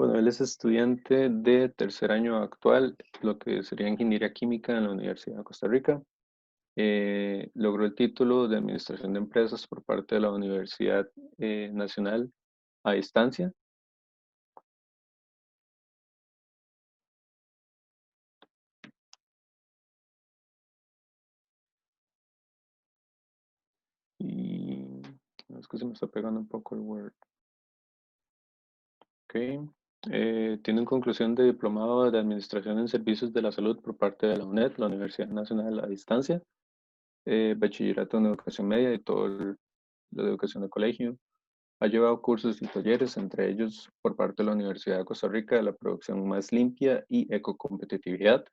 Bueno, él es estudiante de tercer año actual, lo que sería ingeniería química en la Universidad de Costa Rica. Logró el título de Administración de Empresas por parte de la Universidad Nacional a distancia. Y es que se me está pegando un poco el Word. Ok. Tiene en conclusión de diplomado de Administración en Servicios de la Salud por parte de la UNED, la Universidad Nacional a Distancia, bachillerato en educación media y todo lo de educación de colegio. Ha llevado cursos y talleres, entre ellos por parte de la Universidad de Costa Rica, de la producción más limpia y ecocompetitividad.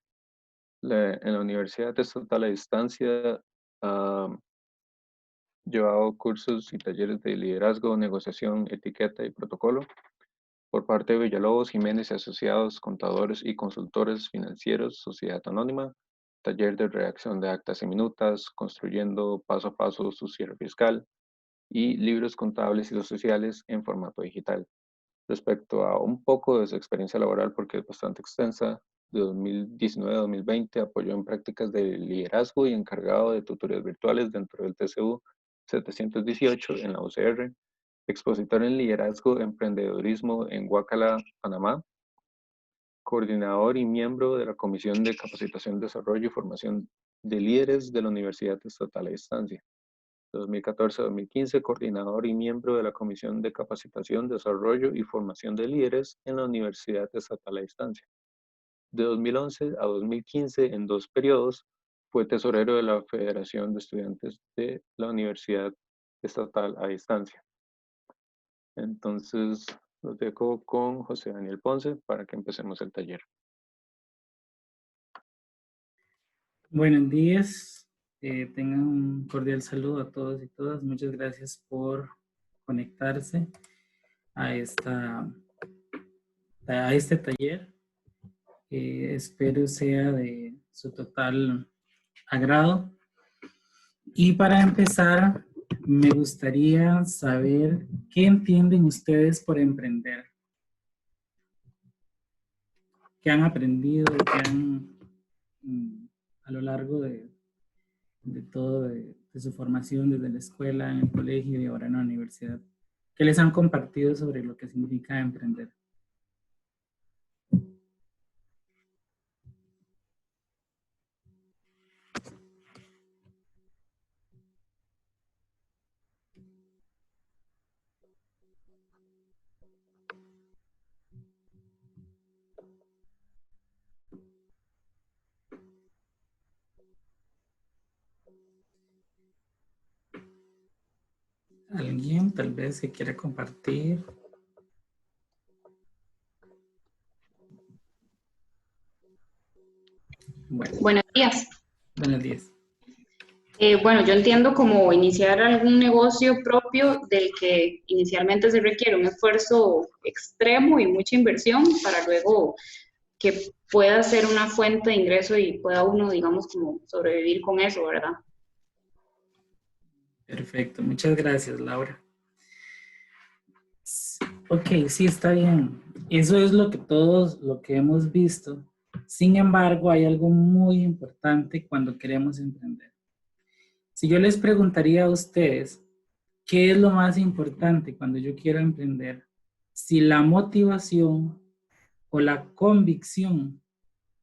En la Universidad Estatal a Distancia ha llevado cursos y talleres de liderazgo, negociación, etiqueta y protocolo. Por parte de Villalobos, Jiménez y Asociados, Contadores y Consultores Financieros, Sociedad Anónima, taller de redacción de actas y minutas, construyendo paso a paso su cierre fiscal y libros contables y los sociales en formato digital. Respecto a un poco de su experiencia laboral, porque es bastante extensa, de 2019 a 2020 apoyó en prácticas de liderazgo y encargado de tutorías virtuales dentro del TCU 718 en la UCR, expositor en liderazgo emprendedorismo en Guacala, Panamá, coordinador y miembro de la Comisión de Capacitación, Desarrollo y Formación de Líderes de la Universidad Estatal a Distancia. De 2014 a 2015, coordinador y miembro de la Comisión de Capacitación, Desarrollo y Formación de Líderes en la Universidad Estatal a Distancia. De 2011 a 2015, en 2 periodos, fue tesorero de la Federación de Estudiantes de la Universidad Estatal a Distancia. Entonces, los dejo con José Daniel Ponce para que empecemos el taller. Buenos días, tengan un cordial saludo a todos y todas. Muchas gracias por conectarse a, a este taller. Espero sea de su total agrado. Y para empezar, me gustaría saber qué entienden ustedes por emprender. ¿Qué han aprendido, a lo largo de todo, de su formación desde la escuela, en el colegio y ahora en la universidad? ¿Qué les han compartido sobre lo que significa emprender? ¿Alguien tal vez que quiera compartir? Bueno, Buenos días. buenos días. Bueno, yo entiendo como iniciar algún negocio propio del que inicialmente se requiere un esfuerzo extremo y mucha inversión para luego que pueda ser una fuente de ingreso y pueda uno, digamos, como sobrevivir con eso, ¿verdad? Perfecto, muchas gracias, Laura. Ok, sí, está bien. Eso es lo que todos, lo que hemos visto. Sin embargo, hay algo muy importante cuando queremos emprender. Si yo les preguntaría a ustedes, ¿qué es lo más importante cuando yo quiero emprender? Si la motivación o la convicción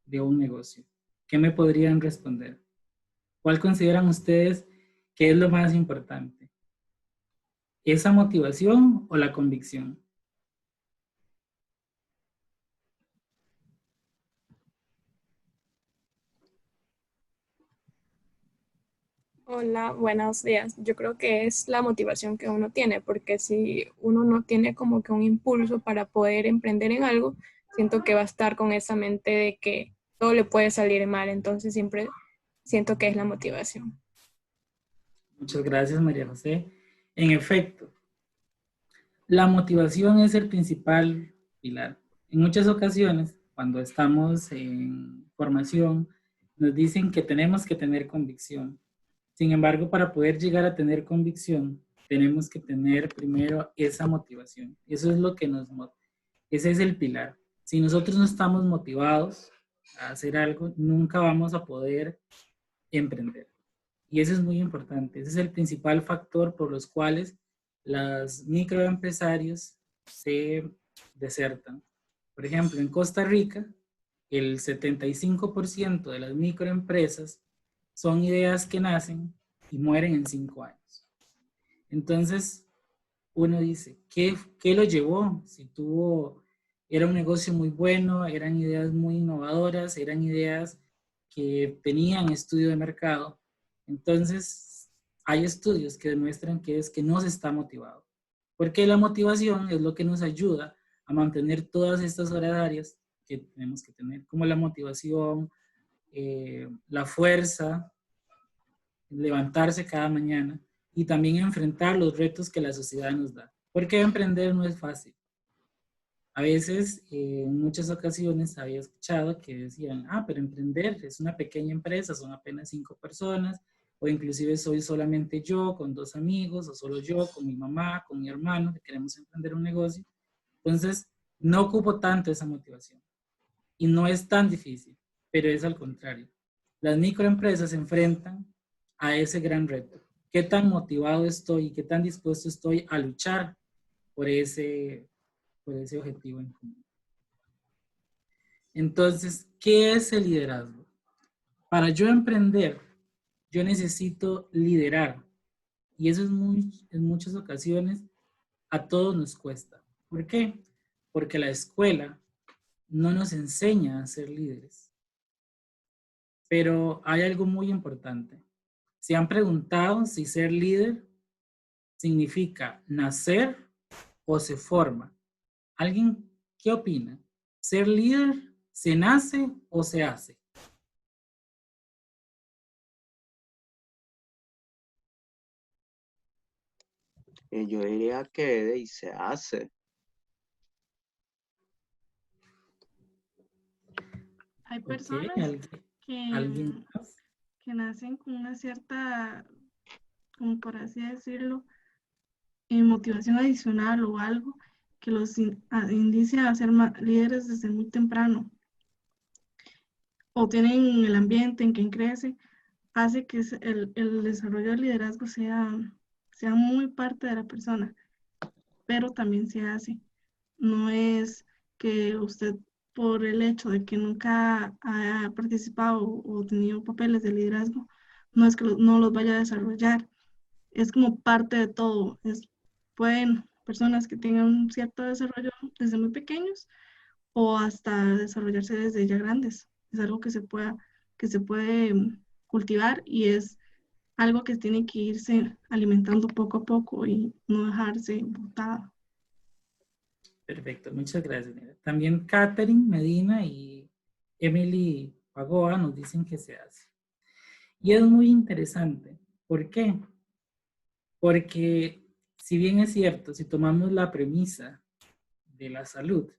de un negocio. ¿Qué me podrían responder? ¿Cuál consideran ustedes que es lo más importante? ¿Esa motivación o la convicción? Hola, buenos días. Yo creo que es la motivación que uno tiene, porque si uno no tiene como que un impulso para poder emprender en algo, siento que va a estar con esa mente de que todo le puede salir mal, entonces siempre siento que es la motivación. Muchas gracias, María José. En efecto, la motivación es el principal pilar. En muchas ocasiones, cuando estamos en formación, nos dicen que tenemos que tener convicción. Sin embargo, para poder llegar a tener convicción, tenemos que tener primero esa motivación. Eso es lo que Ese es el pilar. Si nosotros no estamos motivados a hacer algo, nunca vamos a poder emprender. Y eso es muy importante. Ese es el principal factor por los cuales los microempresarios se desertan. Por ejemplo, en Costa Rica, el 75% de las microempresas son ideas que nacen y mueren en 5 años. Entonces, uno dice, ¿qué lo llevó? Si era un negocio muy bueno, eran ideas muy innovadoras, eran ideas que tenían estudio de mercado. Entonces, hay estudios que demuestran que es que no se está motivado. Porque la motivación es lo que nos ayuda a mantener todas estas horarias que tenemos que tener, como la motivación, la fuerza, levantarse cada mañana y también enfrentar los retos que la sociedad nos da. Porque emprender no es fácil. A veces, en muchas ocasiones había escuchado que decían, pero emprender es una pequeña empresa, son apenas 5 personas, o inclusive soy solamente yo con 2 amigos, o solo yo con mi mamá, con mi hermano, que queremos emprender un negocio. Entonces, no ocupo tanto esa motivación. Y no es tan difícil, pero es al contrario. Las microempresas se enfrentan a ese gran reto. ¿Qué tan motivado estoy y qué tan dispuesto estoy a luchar por ese objetivo en común? Entonces, ¿qué es el liderazgo? Para yo emprender, yo necesito liderar. Y eso en muchas ocasiones a todos nos cuesta. ¿Por qué? Porque la escuela no nos enseña a ser líderes. Pero hay algo muy importante. ¿Se han preguntado si ser líder significa nacer o se forma? ¿Alguien qué opina? ¿Ser líder se nace o se hace? Yo diría que se hace. Hay Ok, personas ¿alguien que, más? que nacen con una cierta, como por así decirlo, motivación adicional o algo que los indicia a ser líderes desde muy temprano, o tienen el ambiente en que crece, hace que el desarrollo del liderazgo sea muy parte de la persona, pero también se hace. No es que usted, por el hecho de que nunca ha participado o tenido papeles de liderazgo, no es que no los vaya a desarrollar. Es como parte de todo. Pueden personas que tengan un cierto desarrollo desde muy pequeños o hasta desarrollarse desde ya grandes. Es algo que se puede cultivar y es algo que tiene que irse alimentando poco a poco y no dejarse botada. Perfecto, muchas gracias. También Catherine Medina y Emily Pagoa nos dicen que se hace. Y es muy interesante. ¿Por qué? Porque si bien es cierto, si tomamos la premisa de la salud,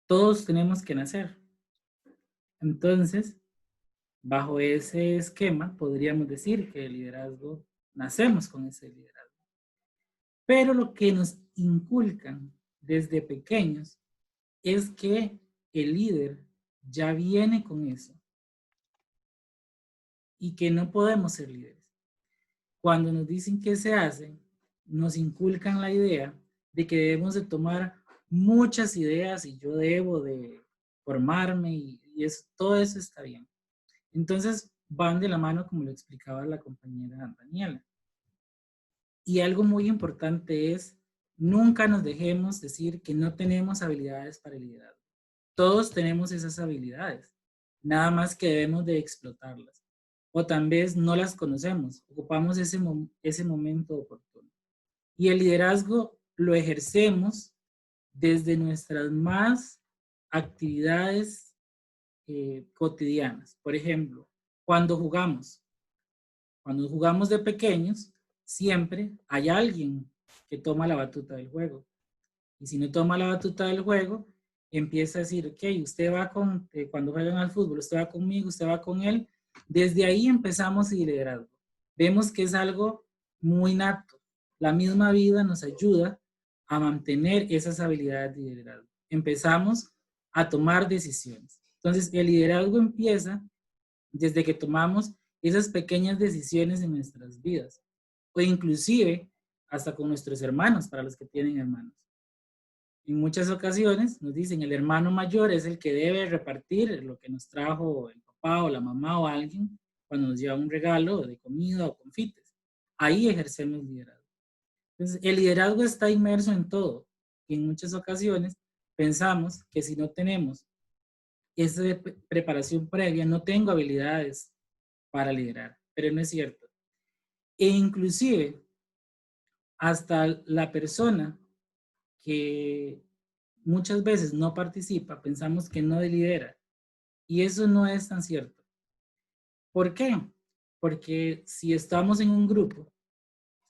todos tenemos que nacer. Entonces, bajo ese esquema, podríamos decir que el liderazgo, nacemos con ese liderazgo. Pero lo que nos inculcan desde pequeños es que el líder ya viene con eso y que no podemos ser líderes. Cuando nos dicen que se hace, nos inculcan la idea de que debemos de tomar muchas ideas y yo debo de formarme y todo eso está bien. Entonces van de la mano como lo explicaba la compañera Daniela. Y algo muy importante es, nunca nos dejemos decir que no tenemos habilidades para el liderazgo. Todos tenemos esas habilidades, nada más que debemos de explotarlas. O tal vez no las conocemos, ocupamos ese momento oportuno. Y el liderazgo lo ejercemos desde nuestras más actividades cotidianas. Por ejemplo, cuando jugamos de pequeños, siempre hay alguien que toma la batuta del juego. Y si no toma la batuta del juego, empieza a decir, ok, usted va cuando juegan al fútbol, usted va conmigo, usted va con él. Desde ahí empezamos el liderazgo. Vemos que es algo muy nato. La misma vida nos ayuda a mantener esas habilidades de liderazgo. empezamos a tomar decisiones. Entonces, el liderazgo empieza desde que tomamos esas pequeñas decisiones en nuestras vidas, o inclusive hasta con nuestros hermanos, para los que tienen hermanos. En muchas ocasiones nos dicen, el hermano mayor es el que debe repartir lo que nos trajo el papá o la mamá o alguien cuando nos lleva un regalo de comida o confites. Ahí ejercemos liderazgo. Entonces, el liderazgo está inmerso en todo. Y en muchas ocasiones pensamos que si no tenemos esa preparación previa, no tengo habilidades para liderar, pero no es cierto. E inclusive, hasta la persona que muchas veces no participa, pensamos que no lidera. Y eso no es tan cierto. ¿Por qué? Porque si estamos en un grupo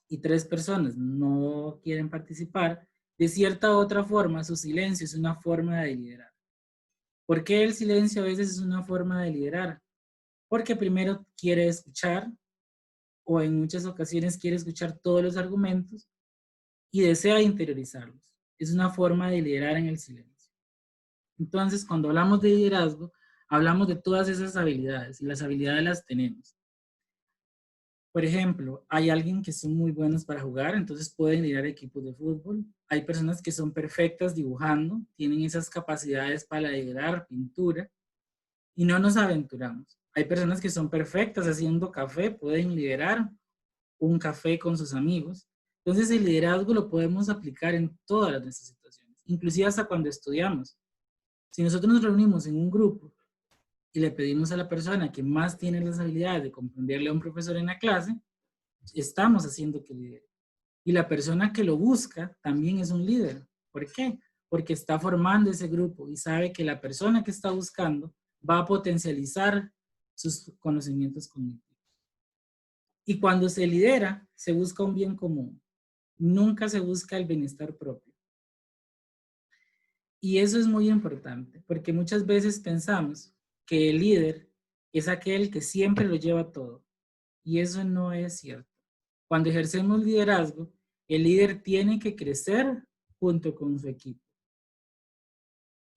y 3 personas no quieren participar, de cierta u otra forma, su silencio es una forma de liderar. ¿Por qué el silencio a veces es una forma de liderar? Porque primero quiere escuchar, o en muchas ocasiones quiere escuchar todos los argumentos y desea interiorizarlos. Es una forma de liderar en el silencio. Entonces, cuando hablamos de liderazgo, hablamos de todas esas habilidades, y las habilidades las tenemos. Por ejemplo, hay alguien que son muy buenos para jugar, entonces pueden liderar equipos de fútbol. Hay personas que son perfectas dibujando, tienen esas capacidades para liderar pintura, y no nos aventuramos. Hay personas que son perfectas haciendo café, pueden liderar un café con sus amigos. Entonces el liderazgo lo podemos aplicar en todas nuestras situaciones, inclusive hasta cuando estudiamos. Si nosotros nos reunimos en un grupo y le pedimos a la persona que más tiene las habilidades de comprenderle a un profesor en la clase, estamos haciendo que lidere. Y la persona que lo busca también es un líder. ¿Por qué? Porque está formando ese grupo y sabe que la persona que está buscando va a potencializar sus conocimientos cognitivos. Y cuando se lidera, se busca un bien común. Nunca se busca el bienestar propio. Y eso es muy importante, porque muchas veces pensamos que el líder es aquel que siempre lo lleva todo. Y eso no es cierto. Cuando ejercemos liderazgo, el líder tiene que crecer junto con su equipo.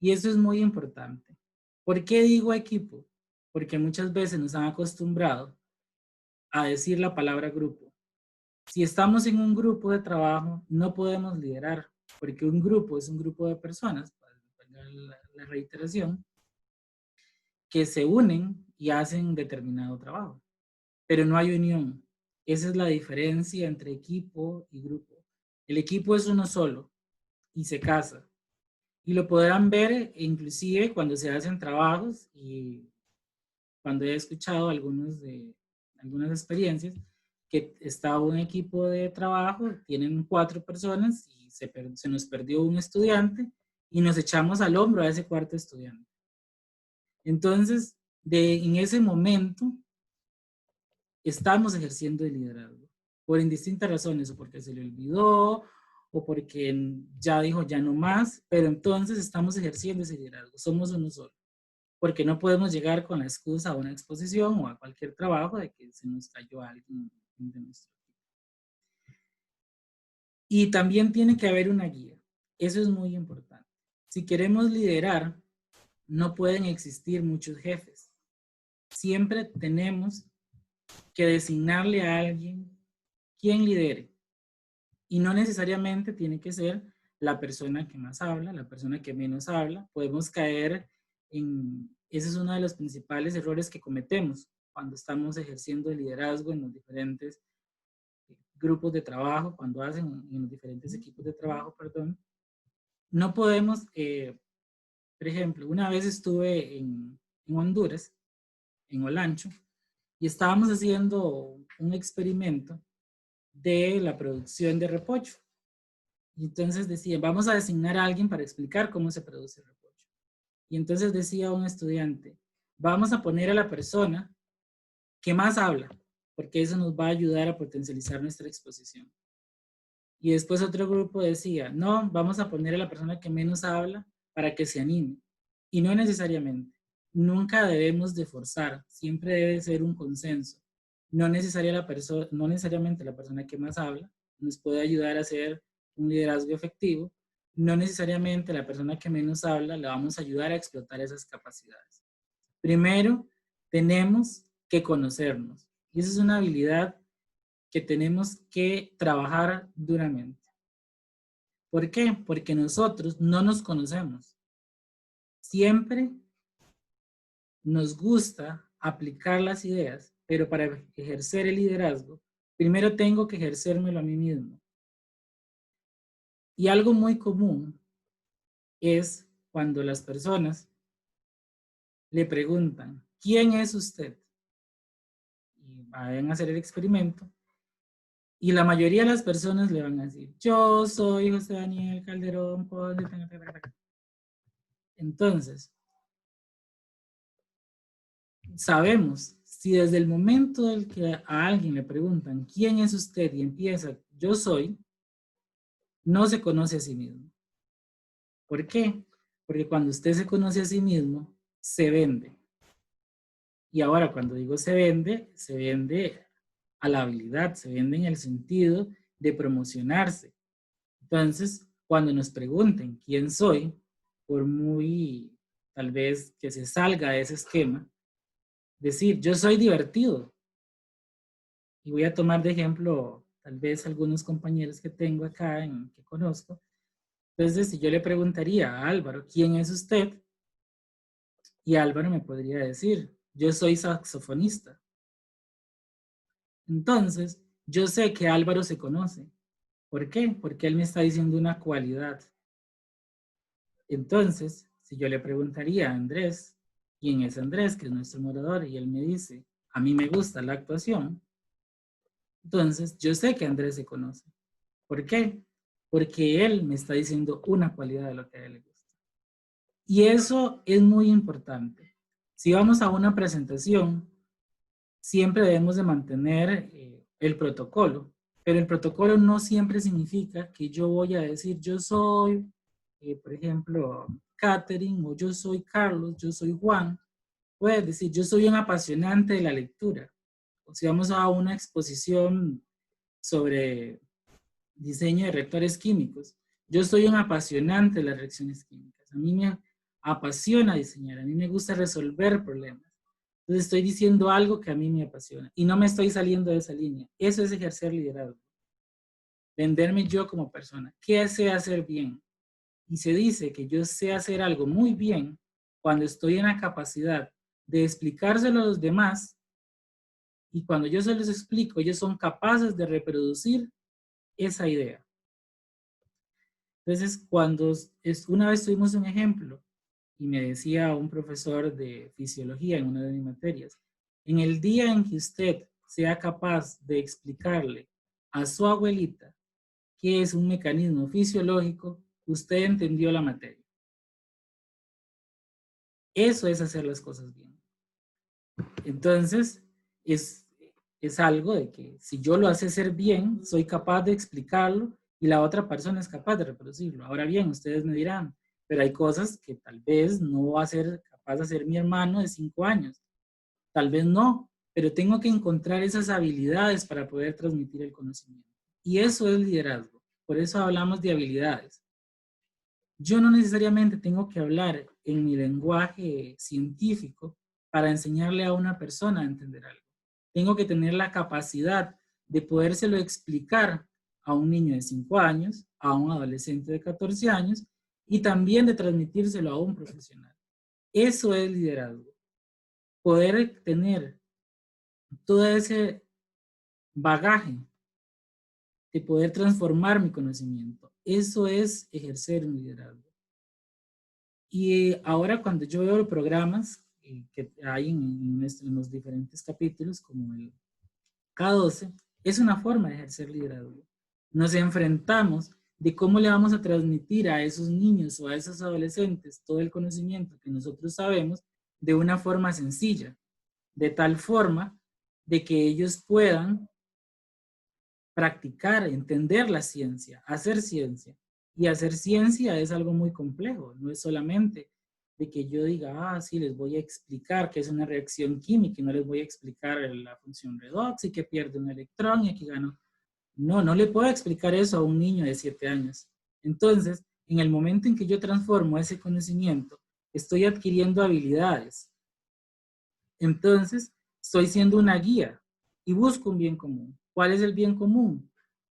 Y eso es muy importante. ¿Por qué digo equipo? Porque muchas veces nos han acostumbrado a decir la palabra grupo. Si estamos en un grupo de trabajo, no podemos liderar, porque un grupo es un grupo de personas, para la reiteración, que se unen y hacen determinado trabajo. Pero no hay unión. Esa es la diferencia entre equipo y grupo. El equipo es uno solo y se casa. Y lo podrán ver inclusive cuando se hacen trabajos y cuando he escuchado algunas experiencias, que está un equipo de trabajo, tienen 4 personas y se nos perdió un estudiante y nos echamos al hombro a ese 4.º estudiante. Entonces, en ese momento, estamos ejerciendo el liderazgo por indistintas razones, o porque se le olvidó, o porque ya dijo ya no más, pero entonces estamos ejerciendo ese liderazgo, somos uno solo. Porque no podemos llegar con la excusa a una exposición o a cualquier trabajo de que se nos cayó alguien de nuestro equipo. Y también tiene que haber una guía. Eso es muy importante. Si queremos liderar, no pueden existir muchos jefes. Siempre tenemos que designarle a alguien quien lidere. Y no necesariamente tiene que ser la persona que más habla, la persona que menos habla. Podemos caer ese es uno de los principales errores que cometemos cuando estamos ejerciendo el liderazgo en los diferentes grupos de trabajo, cuando hacen en los diferentes equipos de trabajo, perdón. No podemos, por ejemplo, una vez estuve en Honduras, en Olancho, y estábamos haciendo un experimento de la producción de repollo. Y entonces decía, vamos a designar a alguien para explicar cómo se produce el repollo. Y entonces decía un estudiante, vamos a poner a la persona que más habla, porque eso nos va a ayudar a potencializar nuestra exposición. Y después otro grupo decía, no, vamos a poner a la persona que menos habla para que se anime. Y no necesariamente. Nunca debemos de forzar, siempre debe ser un consenso. No necesariamente la persona que más habla nos puede ayudar a hacer un liderazgo efectivo, no necesariamente la persona que menos habla le vamos a ayudar a explotar esas capacidades. Primero, tenemos que conocernos. Y esa es una habilidad que tenemos que trabajar duramente. ¿Por qué? Porque nosotros no nos conocemos. Siempre nos gusta aplicar las ideas, pero para ejercer el liderazgo, primero tengo que ejercérmelo a mí mismo. Y algo muy común es cuando las personas le preguntan, ¿quién es usted? Y vayan a hacer el experimento. Y la mayoría de las personas le van a decir, yo soy José Daniel Calderón. Entonces, sabemos, si desde el momento en que a alguien le preguntan, ¿quién es usted? Y empieza, yo soy, no se conoce a sí mismo. ¿Por qué? Porque cuando usted se conoce a sí mismo, se vende. Y ahora cuando digo se vende a la habilidad, se vende en el sentido de promocionarse. Entonces, cuando nos pregunten quién soy, por muy tal vez que se salga de ese esquema, decir yo soy divertido. Y voy a tomar de ejemplo tal vez algunos compañeros que tengo acá, que conozco. Entonces, si yo le preguntaría a Álvaro, ¿quién es usted? Y Álvaro me podría decir, yo soy saxofonista. Entonces, yo sé que Álvaro se conoce. ¿Por qué? Porque él me está diciendo una cualidad. Entonces, si yo le preguntaría a Andrés, ¿quién es Andrés? Que es nuestro moderador, y él me dice, a mí me gusta la actuación. Entonces, yo sé que Andrés se conoce. ¿Por qué? Porque él me está diciendo una cualidad de lo que a él le gusta. Y eso es muy importante. Si vamos a una presentación, siempre debemos de mantener el protocolo, pero el protocolo no siempre significa que yo voy a decir yo soy, por ejemplo, Catherine, o yo soy Carlos, yo soy Juan. Puedes decir yo soy un apasionante de la lectura. O si vamos a una exposición sobre diseño de reactores químicos, yo soy un apasionante de las reacciones químicas. A mí me apasiona diseñar, a mí me gusta resolver problemas. Entonces estoy diciendo algo que a mí me apasiona y no me estoy saliendo de esa línea. Eso es ejercer liderazgo. Venderme yo como persona. ¿Qué sé hacer bien? Y se dice que yo sé hacer algo muy bien cuando estoy en la capacidad de explicárselo a los demás, y cuando yo se los explico, ellos son capaces de reproducir esa idea. Entonces, una vez tuvimos un ejemplo y me decía un profesor de fisiología en una de mis materias, en el día en que usted sea capaz de explicarle a su abuelita qué es un mecanismo fisiológico, usted entendió la materia. Eso es hacer las cosas bien. Entonces, es algo de que si yo lo hace ser bien, soy capaz de explicarlo y la otra persona es capaz de reproducirlo. Ahora bien, ustedes me dirán, pero hay cosas que tal vez no va a ser capaz de hacer mi hermano de 5 años. Tal vez no, pero tengo que encontrar esas habilidades para poder transmitir el conocimiento. Y eso es liderazgo. Por eso hablamos de habilidades. Yo no necesariamente tengo que hablar en mi lenguaje científico para enseñarle a una persona a entender algo. Tengo que tener la capacidad de podérselo explicar a un niño de 5 años, a un adolescente de 14 años y también de transmitírselo a un profesional. Eso es liderazgo. Poder tener todo ese bagaje de poder transformar mi conocimiento. Eso es ejercer un liderazgo. Y ahora cuando yo veo programas que hay en los diferentes capítulos, como el K12, es una forma de ejercer liderazgo. Nos enfrentamos de cómo le vamos a transmitir a esos niños o a esos adolescentes todo el conocimiento que nosotros sabemos de una forma sencilla, de tal forma de que ellos puedan practicar, entender la ciencia, hacer ciencia. Y hacer ciencia es algo muy complejo, no es solamente de que yo diga, sí, les voy a explicar qué es una reacción química y no les voy a explicar la función redox y que pierde un electrón y aquí gano. No, no le puedo explicar eso a un niño de 7 años. Entonces, en el momento en que yo transformo ese conocimiento, estoy adquiriendo habilidades. Entonces, estoy siendo una guía y busco un bien común. ¿Cuál es el bien común?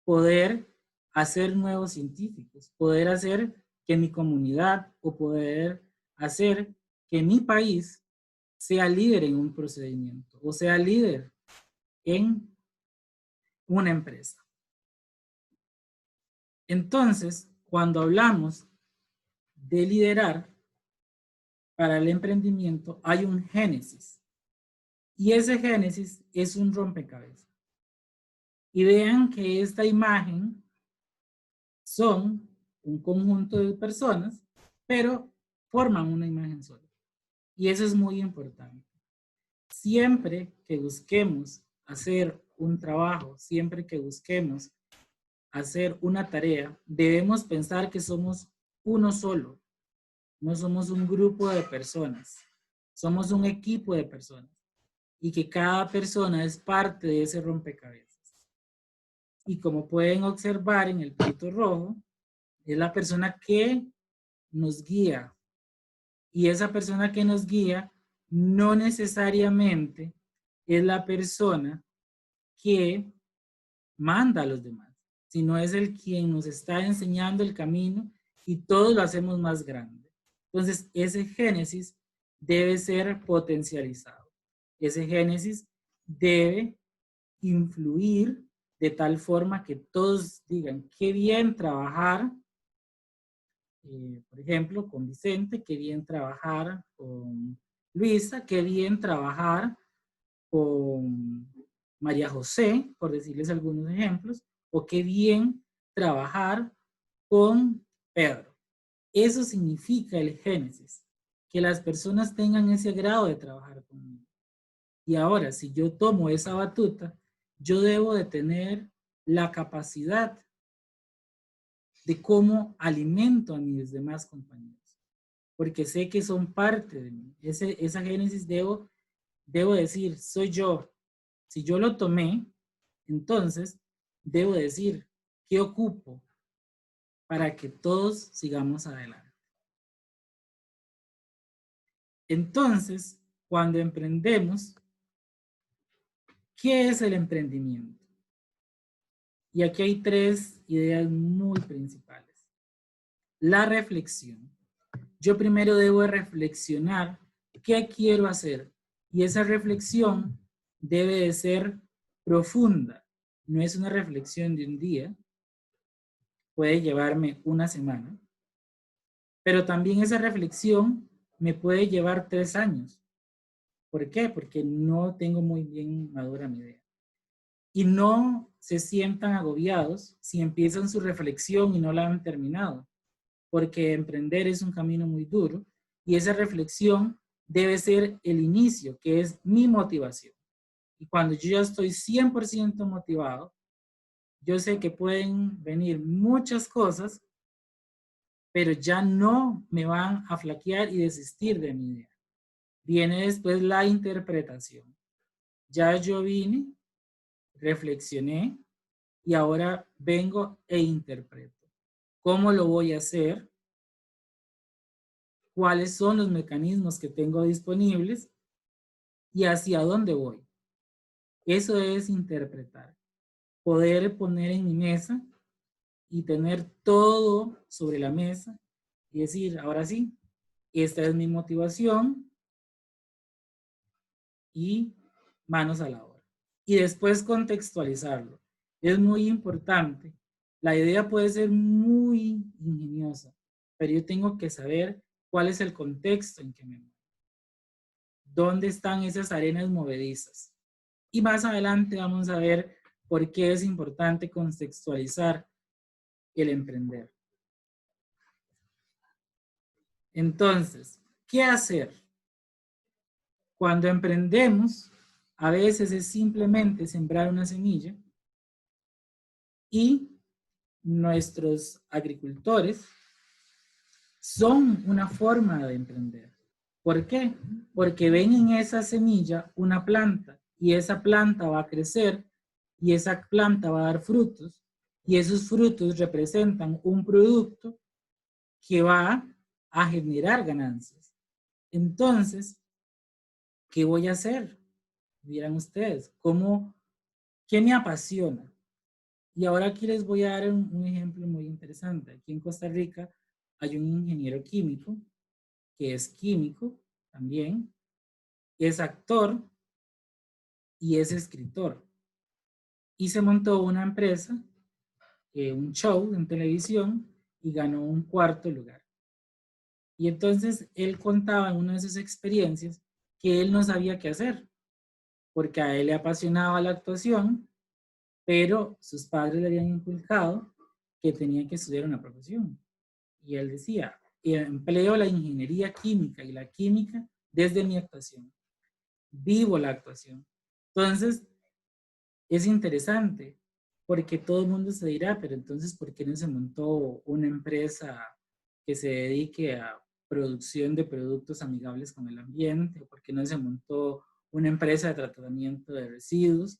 Poder hacer nuevos científicos, poder hacer que mi comunidad o poder hacer que mi país sea líder en un procedimiento o sea líder en una empresa. Entonces, cuando hablamos de liderar para el emprendimiento, hay un génesis. Y ese génesis es un rompecabezas. Y vean que esta imagen son un conjunto de personas, pero forman una imagen sola. Y eso es muy importante. Siempre que busquemos hacer un trabajo, siempre que busquemos hacer una tarea, debemos pensar que somos uno solo. No somos un grupo de personas. Somos un equipo de personas. Y que cada persona es parte de ese rompecabezas. Y como pueden observar en el punto rojo, es la persona que nos guía. Y esa persona que nos guía no necesariamente es la persona que manda a los demás, sino es el quien nos está enseñando el camino y todos lo hacemos más grande. Entonces, ese génesis debe ser potencializado. Ese génesis debe influir de tal forma que todos digan, qué bien trabajar, por ejemplo, con Vicente, qué bien trabajar con Luisa, qué bien trabajar con María José, por decirles algunos ejemplos, o qué bien trabajar con Pedro. Eso significa el génesis, que las personas tengan ese grado de trabajar conmigo. Y ahora, si yo tomo esa batuta, yo debo de tener la capacidad de cómo alimento a mis demás compañeros, porque sé que son parte de mí. Esa génesis debo decir, soy yo. Si yo lo tomé, entonces debo decir, ¿qué ocupo para que todos sigamos adelante? Entonces, cuando emprendemos, ¿qué es el emprendimiento? Y aquí hay tres ideas muy principales. La reflexión. Yo primero debo reflexionar qué quiero hacer. Y esa reflexión debe de ser profunda. No es una reflexión de un día. Puede llevarme una semana. Pero también esa reflexión me puede llevar 3 años. ¿Por qué? Porque no tengo muy bien madura mi idea. Y no se sientan agobiados si empiezan su reflexión y no la han terminado. Porque emprender es un camino muy duro y esa reflexión debe ser el inicio, que es mi motivación. Y cuando yo ya estoy 100% motivado, yo sé que pueden venir muchas cosas, pero ya no me van a flaquear y desistir de mi idea. Viene después la interpretación. Ya yo vine, reflexioné y ahora vengo e interpreto. ¿Cómo lo voy a hacer? ¿Cuáles son los mecanismos que tengo disponibles? ¿Y hacia dónde voy? Eso es interpretar. Poder poner en mi mesa y tener todo sobre la mesa y decir, ahora sí, esta es mi motivación y manos a la obra. Y después contextualizarlo. Es muy importante. La idea puede ser muy ingeniosa, pero yo tengo que saber cuál es el contexto en que me muevo. ¿Dónde están esas arenas movedizas? Y más adelante vamos a ver por qué es importante contextualizar el emprender. Entonces, ¿qué hacer? Cuando emprendemos, a veces es simplemente sembrar una semilla y nuestros agricultores son una forma de emprender. ¿Por qué? Porque ven en esa semilla una planta y esa planta va a crecer y esa planta va a dar frutos y esos frutos representan un producto que va a generar ganancias. Entonces, ¿qué voy a hacer? Dirán ustedes, ¿qué me apasiona? Y ahora aquí les voy a dar un ejemplo muy interesante. Aquí en Costa Rica hay un ingeniero químico que es químico también, es actor y es escritor. Y se montó una empresa, un show en televisión y ganó un 4º lugar. Y entonces él contaba en una de sus experiencias que él no sabía qué hacer, porque a él le apasionaba la actuación, pero sus padres le habían inculcado que tenía que estudiar una profesión. Y él decía, empleo la ingeniería química y la química desde mi actuación. Vivo la actuación. Entonces, es interesante, porque todo el mundo se dirá, pero entonces, ¿por qué no se montó una empresa que se dedique a producción de productos amigables con el ambiente? ¿Por qué no se montó una empresa de tratamiento de residuos?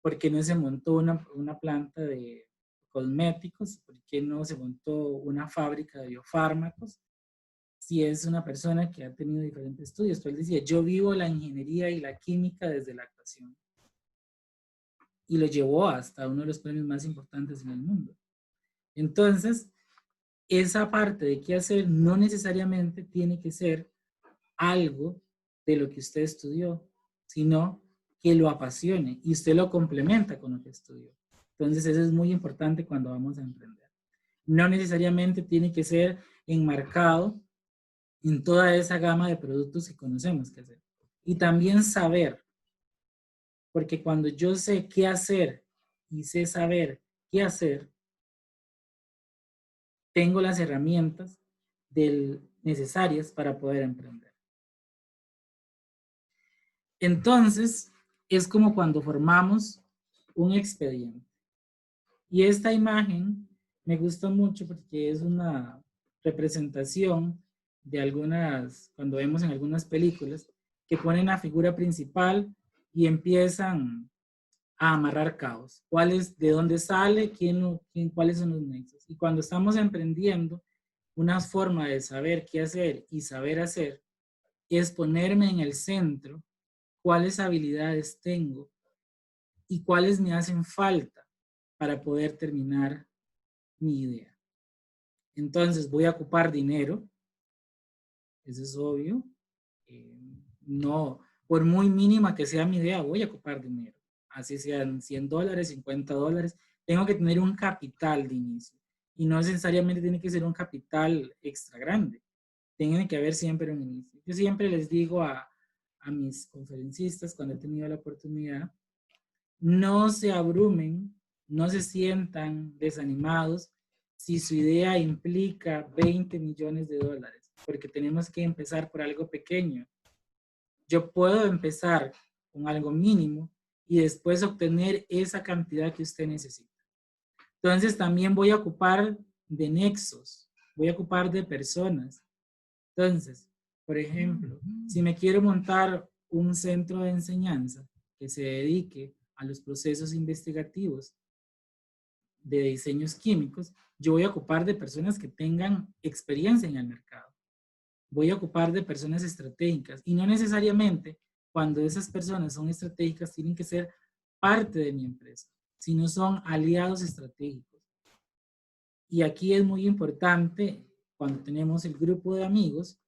¿Por qué no se montó una planta de cosméticos? ¿Por qué no se montó una fábrica de biofármacos? Si es una persona que ha tenido diferentes estudios. Pero él decía, yo vivo la ingeniería y la química desde la actuación. Y lo llevó hasta uno de los premios más importantes en el mundo. Entonces, esa parte de qué hacer no necesariamente tiene que ser algo de lo que usted estudió, sino que lo apasione y usted lo complementa con lo que estudió. Entonces, eso es muy importante cuando vamos a emprender. No necesariamente tiene que ser enmarcado en toda esa gama de productos que conocemos que hacer. Y también saber, porque cuando yo sé qué hacer y sé saber qué hacer, tengo las herramientas necesarias para poder emprender. Entonces, es como cuando formamos un expediente. Y esta imagen me gusta mucho porque es una representación de cuando vemos en algunas películas, que ponen la figura principal y empiezan a amarrar cabos. ¿De dónde sale? ¿Cuáles son los nexos? Y cuando estamos emprendiendo, una forma de saber qué hacer y saber hacer es ponerme en el centro cuáles habilidades tengo y cuáles me hacen falta para poder terminar mi idea. Entonces voy a ocupar dinero, eso es obvio. No, por muy mínima que sea mi idea, voy a ocupar dinero. Así sean $100, $50, tengo que tener un capital de inicio. Y no necesariamente tiene que ser un capital extra grande. Tiene que haber siempre un inicio. Yo siempre les digo a mis conferencistas cuando he tenido la oportunidad, no se abrumen, no se sientan desanimados si su idea implica $20 millones, porque tenemos que empezar por algo pequeño. Yo puedo empezar con algo mínimo y después obtener esa cantidad que usted necesita. Entonces también voy a ocupar de nexos, voy a ocupar de personas. Entonces, por ejemplo, si me quiero montar un centro de enseñanza que se dedique a los procesos investigativos de diseños químicos, yo voy a ocupar de personas que tengan experiencia en el mercado. Voy a ocupar de personas estratégicas y no necesariamente cuando esas personas son estratégicas tienen que ser parte de mi empresa, sino son aliados estratégicos. Y aquí es muy importante cuando tenemos el grupo de amigos.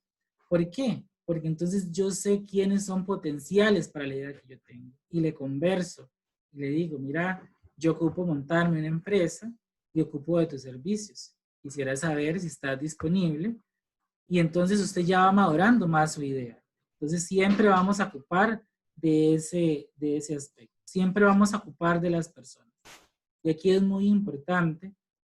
¿Por qué? Porque entonces yo sé quiénes son potenciales para la idea que yo tengo y le converso y le digo, mira, yo ocupo montarme una empresa y ocupo de tus servicios. Quisiera saber si estás disponible y entonces usted ya va madurando más su idea. Entonces siempre vamos a ocupar de ese aspecto. Siempre vamos a ocupar de las personas. Y aquí es muy importante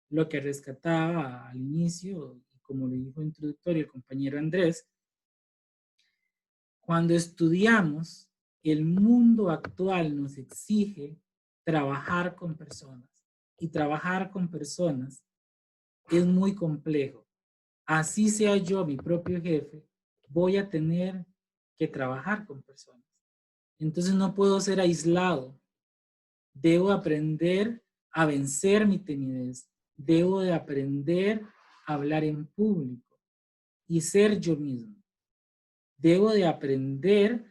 lo que rescataba al inicio, como le dijo introductorio el compañero Andrés. Cuando estudiamos, el mundo actual nos exige trabajar con personas. Y trabajar con personas es muy complejo. Así sea yo mi propio jefe, voy a tener que trabajar con personas. Entonces no puedo ser aislado. Debo aprender a vencer mi timidez. Debo de aprender hablar en público y ser yo mismo. Debo de aprender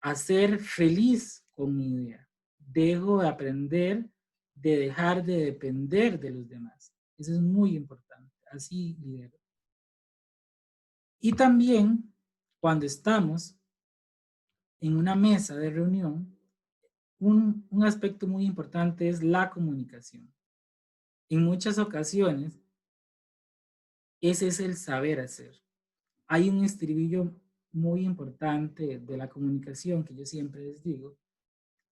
a ser feliz con mi idea. Debo de aprender de dejar de depender de los demás. Eso es muy importante. Así lidero. Y también, cuando estamos en una mesa de reunión, un aspecto muy importante es la comunicación. En muchas ocasiones, ese es el saber hacer. Hay un estribillo muy importante de la comunicación que yo siempre les digo,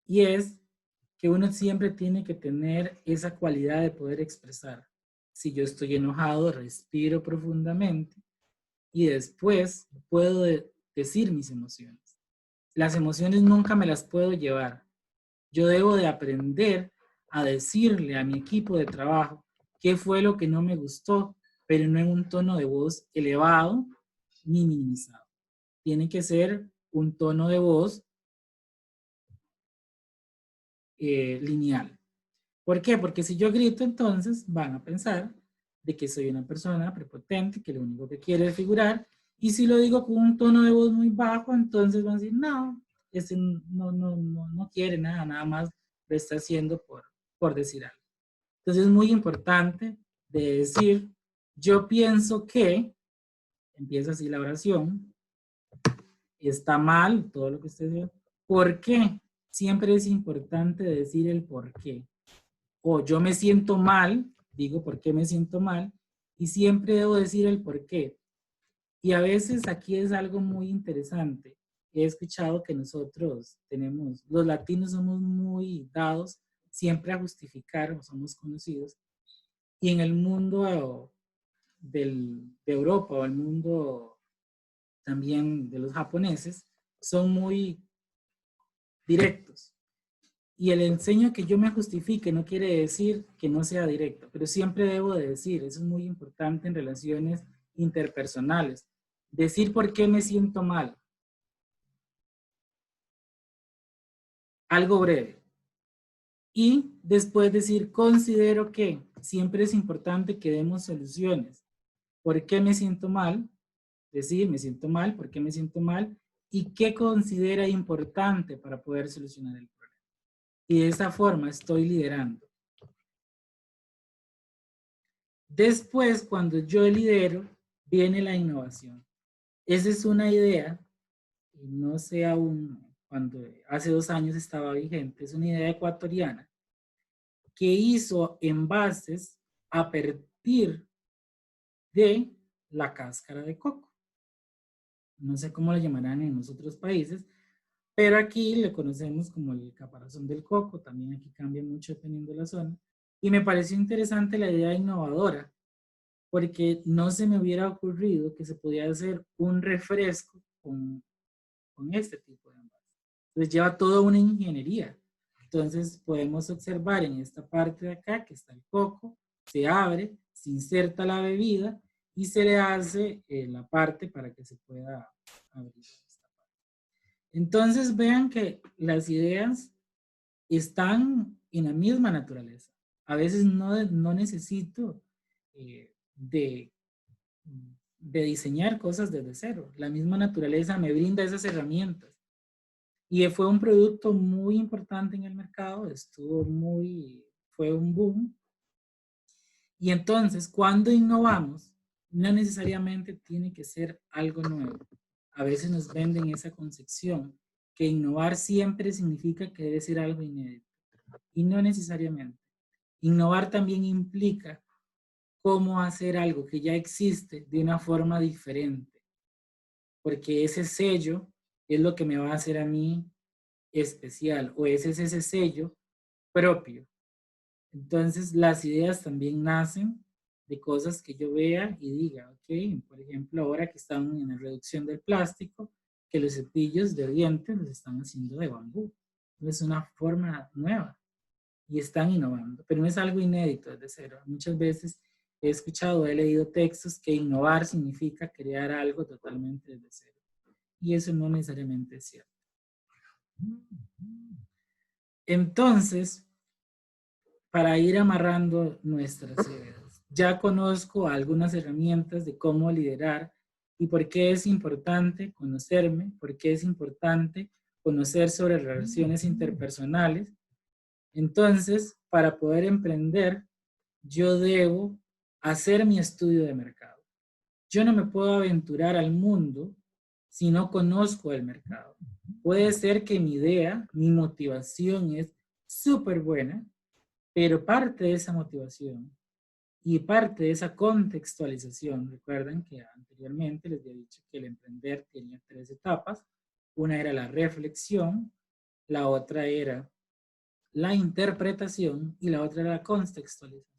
y es que uno siempre tiene que tener esa cualidad de poder expresar. Si yo estoy enojado, respiro profundamente y después puedo decir mis emociones. Las emociones nunca me las puedo llevar. Yo debo de aprender a decirle a mi equipo de trabajo qué fue lo que no me gustó, pero no en un tono de voz elevado ni minimizado. Tiene que ser un tono de voz lineal. ¿Por qué? Porque si yo grito, entonces van a pensar de que soy una persona prepotente, que lo único que quiere es figurar, y si lo digo con un tono de voz muy bajo, entonces van a decir, no, este no quiere nada, nada más lo está haciendo por decir algo. Entonces es muy importante de decir, yo pienso que, empieza así la oración, está mal todo lo que usted dice. ¿Por qué? Siempre es importante decir el por qué. O yo me siento mal, digo por qué me siento mal, y siempre debo decir el por qué. Y a veces aquí es algo muy interesante. He escuchado que nosotros los latinos somos muy dados siempre a justificar, o somos conocidos, y en el mundo de Europa o el mundo también de los japoneses, son muy directos. Y el enseño que yo me justifique no quiere decir que no sea directo, pero siempre debo de decir, eso es muy importante en relaciones interpersonales, decir por qué me siento mal. Algo breve. Y después decir, considero que siempre es importante que demos soluciones. ¿Por qué me siento mal? Decir, me siento mal, ¿por qué me siento mal? Y qué considera importante para poder solucionar el problema. Y de esa forma estoy liderando. Después, cuando yo lidero, viene la innovación. Esa es una idea, y no sé aún cuando hace 2 años estaba vigente, es una idea ecuatoriana que hizo envases a partir de la cáscara de coco. No sé cómo lo llamarán en los otros países, pero aquí le conocemos como el caparazón del coco, también aquí cambia mucho dependiendo de la zona. Y me pareció interesante la idea innovadora, porque no se me hubiera ocurrido que se podía hacer un refresco con este tipo de envase. Entonces lleva toda una ingeniería. Entonces podemos observar en esta parte de acá que está el coco, se abre, se inserta la bebida y se le hace la parte para que se pueda abrir esta parte. Entonces vean que las ideas están en la misma naturaleza. A veces no necesito de diseñar cosas desde cero. La misma naturaleza me brinda esas herramientas. Y fue un producto muy importante en el mercado, fue un boom. Y entonces, cuando innovamos, no necesariamente tiene que ser algo nuevo. A veces nos venden esa concepción que innovar siempre significa que debe ser algo inédito. Y no necesariamente. Innovar también implica cómo hacer algo que ya existe de una forma diferente. Porque ese sello es lo que me va a hacer a mí especial, o ese es ese sello propio. Entonces, las ideas también nacen de cosas que yo vea y diga, ok, por ejemplo, ahora que están en la reducción del plástico, que los cepillos de dientes los están haciendo de bambú. Es una forma nueva y están innovando, pero no es algo inédito desde cero. Muchas veces he escuchado, he leído textos que innovar significa crear algo totalmente desde cero. Y eso no necesariamente es cierto. Entonces, para ir amarrando nuestras ideas, ya conozco algunas herramientas de cómo liderar y por qué es importante conocerme, por qué es importante conocer sobre relaciones interpersonales. Entonces, para poder emprender, yo debo hacer mi estudio de mercado. Yo no me puedo aventurar al mundo si no conozco el mercado. Puede ser que mi idea, mi motivación es súper buena, pero parte de esa motivación y parte de esa contextualización, recuerden que anteriormente les había dicho que el emprender tenía 3 etapas. Una era la reflexión, la otra era la interpretación y la otra era la contextualización.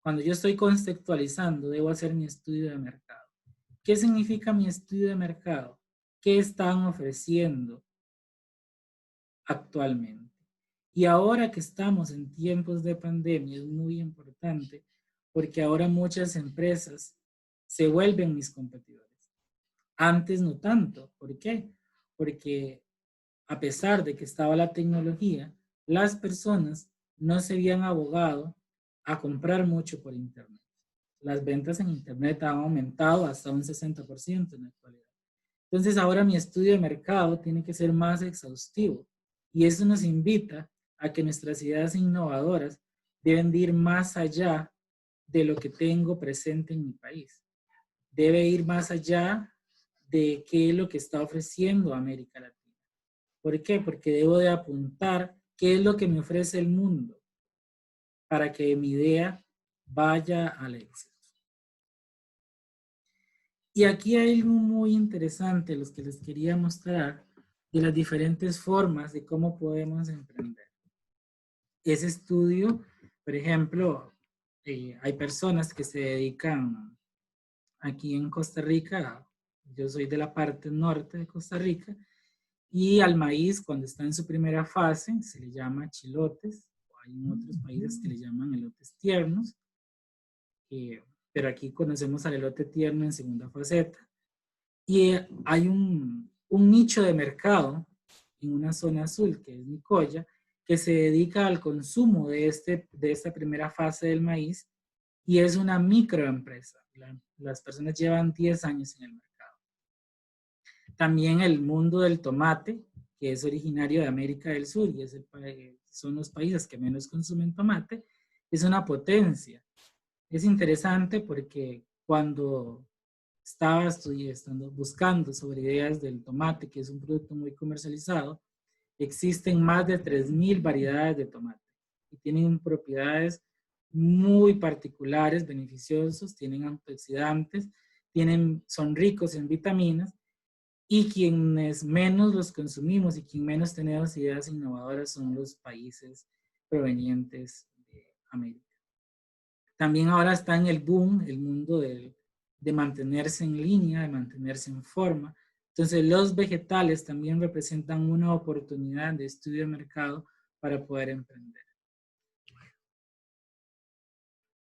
Cuando yo estoy contextualizando, debo hacer mi estudio de mercado. ¿Qué significa mi estudio de mercado? ¿Qué están ofreciendo actualmente? Y ahora que estamos en tiempos de pandemia es muy importante porque ahora muchas empresas se vuelven mis competidores. Antes no tanto. ¿Por qué? Porque a pesar de que estaba la tecnología, las personas no se habían abogado a comprar mucho por Internet. Las ventas en Internet han aumentado hasta un 60% en la actualidad. Entonces ahora mi estudio de mercado tiene que ser más exhaustivo y eso nos invita a que nuestras ideas innovadoras deben de ir más allá de lo que tengo presente en mi país. Debe ir más allá de qué es lo que está ofreciendo América Latina. ¿Por qué? Porque debo de apuntar qué es lo que me ofrece el mundo para que mi idea vaya al éxito. Y aquí hay algo muy interesante, los que les quería mostrar, de las diferentes formas de cómo podemos emprender. Ese estudio, por ejemplo, hay personas que se dedican aquí en Costa Rica, yo soy de la parte norte de Costa Rica, y al maíz cuando está en su primera fase se le llama chilotes, o hay en otros países que le llaman elotes tiernos, pero aquí conocemos al elote tierno en segunda faceta. Y hay un nicho de mercado en una zona azul, que es Nicoya, que se dedica al consumo de esta primera fase del maíz y es una microempresa. Las personas llevan 10 años en el mercado. También el mundo del tomate, que es originario de América del Sur y son los países que menos consumen tomate, es una potencia. Es interesante porque cuando estaba buscando sobre ideas del tomate, que es un producto muy comercializado, existen más de 3.000 variedades de tomate y tienen propiedades muy particulares, beneficiosos, tienen antioxidantes, son ricos en vitaminas y quienes menos los consumimos y quienes menos tenemos ideas innovadoras son los países provenientes de América. También ahora está en el boom, el mundo de mantenerse en línea, de mantenerse en forma. Entonces los vegetales también representan una oportunidad de estudio de mercado para poder emprender.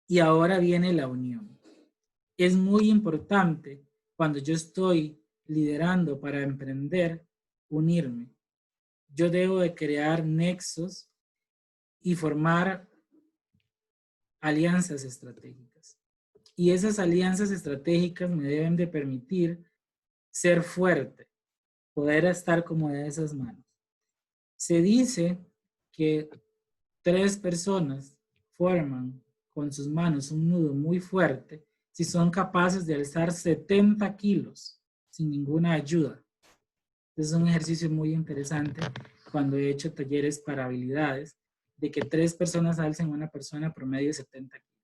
Y ahora viene la unión. Es muy importante cuando yo estoy liderando para emprender, unirme. Yo debo de crear nexos y formar alianzas estratégicas. Y esas alianzas estratégicas me deben de permitir ser fuerte, poder estar como de esas manos. Se dice que 3 personas forman con sus manos un nudo muy fuerte si son capaces de alzar 70 kilos sin ninguna ayuda. Es un ejercicio muy interesante cuando he hecho talleres para habilidades de que 3 personas alcen a una persona promedio de 70 kilos.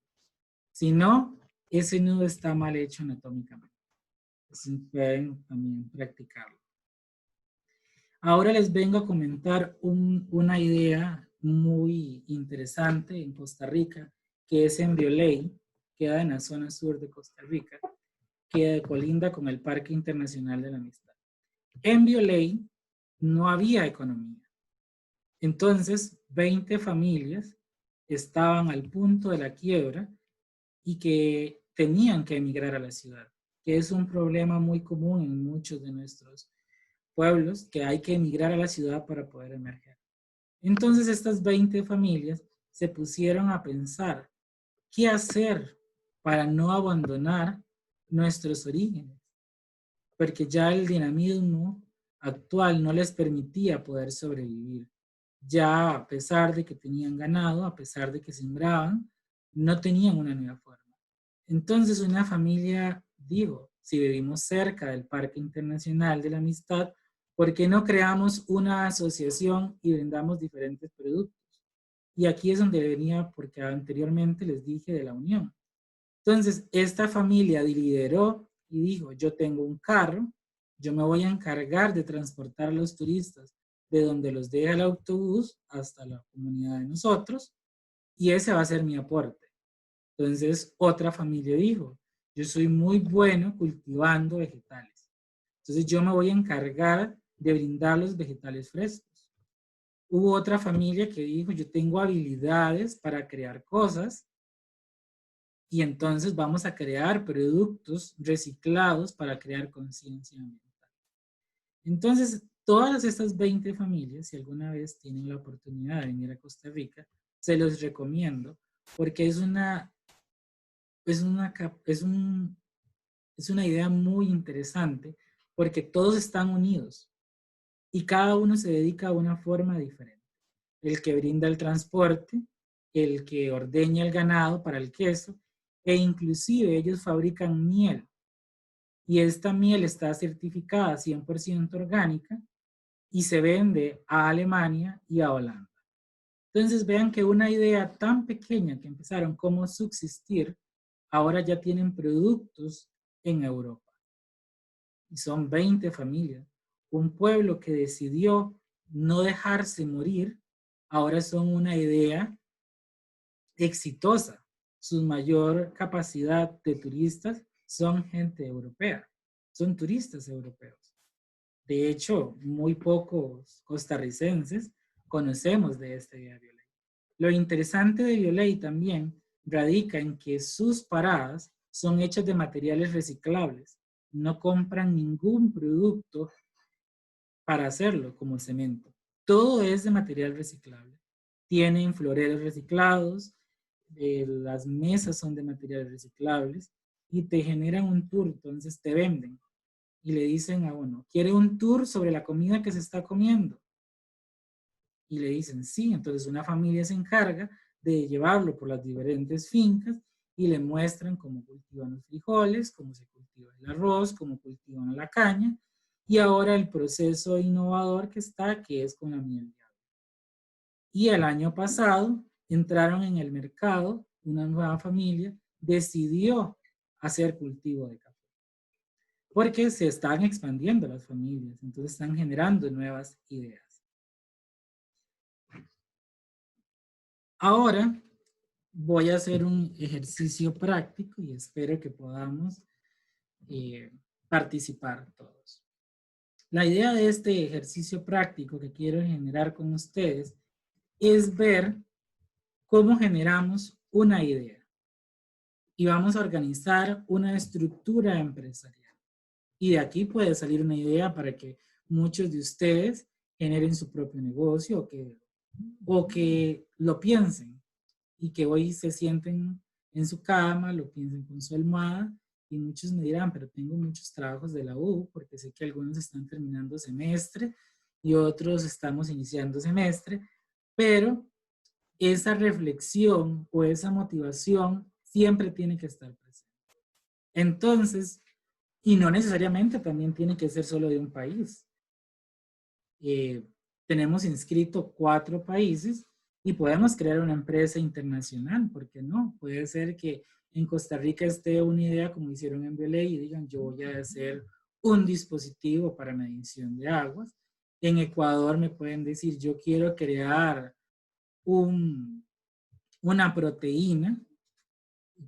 Si no, ese nudo está mal hecho anatómicamente. Entonces pueden también practicarlo. Ahora les vengo a comentar una idea muy interesante en Costa Rica, que es en Bioley, queda en la zona sur de Costa Rica, que colinda con el Parque Internacional de la Amistad. En Bioley no había economía. Entonces, 20 familias estaban al punto de la quiebra y que tenían que emigrar a la ciudad, que es un problema muy común en muchos de nuestros pueblos, que hay que emigrar a la ciudad para poder emerger. Entonces estas 20 familias se pusieron a pensar qué hacer para no abandonar nuestros orígenes, porque ya el dinamismo actual no les permitía poder sobrevivir. Ya a pesar de que tenían ganado, a pesar de que sembraban, no tenían una nueva forma. Entonces una familia dijo, si vivimos cerca del Parque Internacional de la Amistad, ¿por qué no creamos una asociación y brindamos diferentes productos? Y aquí es donde venía, porque anteriormente les dije de la unión. Entonces, esta familia lideró y dijo, yo tengo un carro, yo me voy a encargar de transportar a los turistas de donde los deja el autobús hasta la comunidad de nosotros, y ese va a ser mi aporte. Entonces, otra familia dijo, yo soy muy bueno cultivando vegetales. Entonces, yo me voy a encargar de brindar los vegetales frescos. Hubo otra familia que dijo, yo tengo habilidades para crear cosas y entonces vamos a crear productos reciclados para crear conciencia ambiental. Entonces, todas estas 20 familias, si alguna vez tienen la oportunidad de venir a Costa Rica, se los recomiendo porque es una idea muy interesante porque todos están unidos y cada uno se dedica a una forma diferente. El que brinda el transporte, el que ordeña el ganado para el queso, e inclusive ellos fabrican miel. Y esta miel está certificada 100% orgánica y se vende a Alemania y a Holanda. Entonces vean que una idea tan pequeña que empezaron como subsistir, ahora ya tienen productos en Europa. Y son 20 familias. Un pueblo que decidió no dejarse morir, ahora son una idea exitosa. Su mayor capacidad de turistas son gente europea, son turistas europeos. De hecho, muy pocos costarricenses conocemos de esta idea de Biolay. Lo interesante de Biolay también radica en que sus paradas son hechas de materiales reciclables. No compran ningún producto para hacerlo, como cemento. Todo es de material reciclable. Tienen floreros reciclados, las mesas son de materiales reciclables y te generan un tour, entonces te venden y le dicen a uno, ¿quiere un tour sobre la comida que se está comiendo? Y le dicen, sí, entonces una familia se encarga de llevarlo por las diferentes fincas y le muestran cómo cultivan los frijoles, cómo se cultiva el arroz, cómo cultivan la caña, y ahora el proceso innovador que está, que es con la miel de agua. Y el año pasado entraron en el mercado, una nueva familia decidió hacer cultivo de café. Porque se están expandiendo las familias, entonces están generando nuevas ideas. Ahora voy a hacer un ejercicio práctico y espero que podamos participar todos. La idea de este ejercicio práctico que quiero generar con ustedes es ver cómo generamos una idea y vamos a organizar una estructura empresarial. Y de aquí puede salir una idea para que muchos de ustedes generen su propio negocio o que lo piensen y que hoy se sienten en su cama, lo piensen con su almohada y muchos me dirán, pero tengo muchos trabajos de la U porque sé que algunos están terminando semestre y otros estamos iniciando semestre, pero esa reflexión o esa motivación siempre tiene que estar presente. Entonces, y no necesariamente también tiene que ser solo de un país. Tenemos inscrito 4 países y podemos crear una empresa internacional, ¿por qué no? Puede ser que en Costa Rica esté una idea como hicieron en Biolay y digan, yo voy a hacer un dispositivo para medición de aguas. En Ecuador me pueden decir, yo quiero crear una proteína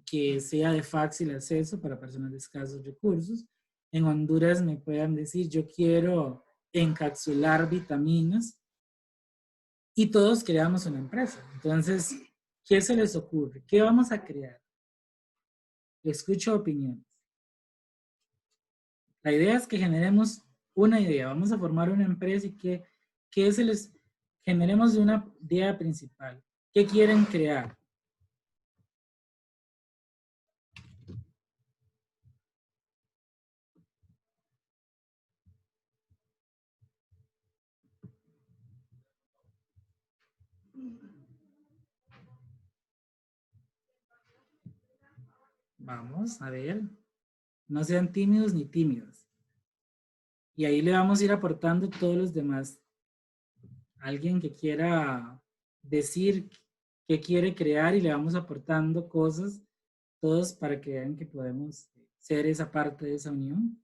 que sea de fácil acceso para personas de escasos recursos. En Honduras me puedan decir, yo quiero encapsular vitaminas y todos creamos una empresa. Entonces, ¿qué se les ocurre? ¿Qué vamos a crear? Escucho opiniones. La idea es que generemos una idea. Vamos a formar una empresa y que generemos una idea principal. ¿Qué quieren crear? Vamos a ver. No sean tímidos ni tímidas. Y ahí le vamos a ir aportando todos los demás. Alguien que quiera decir qué quiere crear y le vamos aportando cosas, todos para que vean que podemos ser esa parte de esa unión.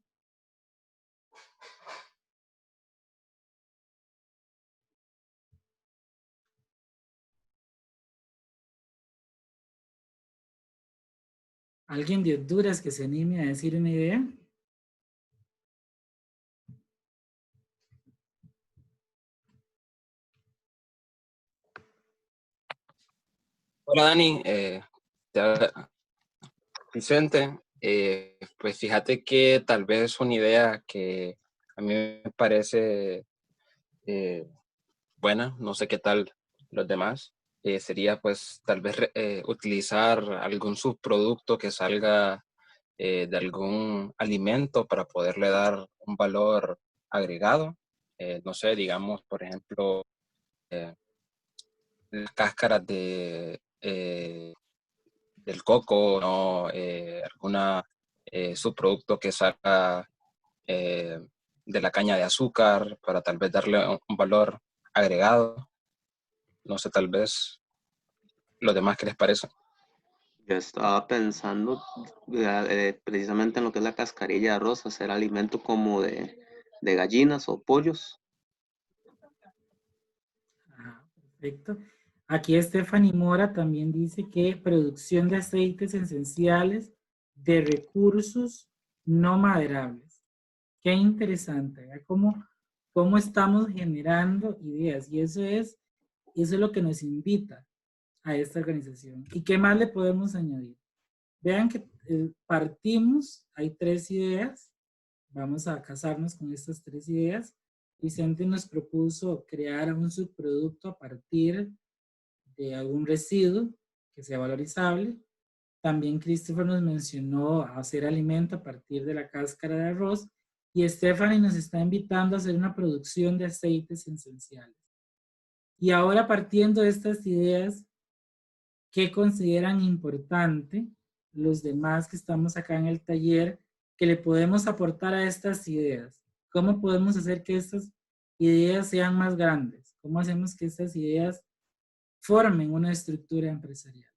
¿Alguien de Honduras que se anime a decir una idea? Hola Dani, te habla Vicente. Pues fíjate que tal vez una idea que a mí me parece buena, no sé qué tal los demás, sería pues tal vez utilizar algún subproducto que salga de algún alimento para poderle dar un valor agregado. No sé, digamos, por ejemplo, las cáscaras del coco, ¿no? Alguna subproducto que salga eh, de la caña de azúcar para tal vez darle un valor agregado. No sé, tal vez lo demás que les parece. Yo estaba pensando precisamente en lo que es la cascarilla de arroz, hacer alimento como de gallinas o pollos. Ajá, perfecto. Aquí Stephanie Mora también dice que producción de aceites esenciales de recursos no maderables. Qué interesante, ¿verdad? Cómo estamos generando ideas y eso es lo que nos invita a esta organización. ¿Y qué más le podemos añadir? Vean que partimos, hay 3 ideas, vamos a casarnos con estas 3 ideas. Vicente nos propuso crear un subproducto a partir de algún residuo que sea valorizable. También Christopher nos mencionó hacer alimento a partir de la cáscara de arroz y Stephanie nos está invitando a hacer una producción de aceites esenciales. Y ahora partiendo de estas ideas, ¿qué consideran importante los demás que estamos acá en el taller que le podemos aportar a estas ideas? ¿Cómo podemos hacer que estas ideas sean más grandes? ¿Cómo hacemos que estas ideas formen una estructura empresarial?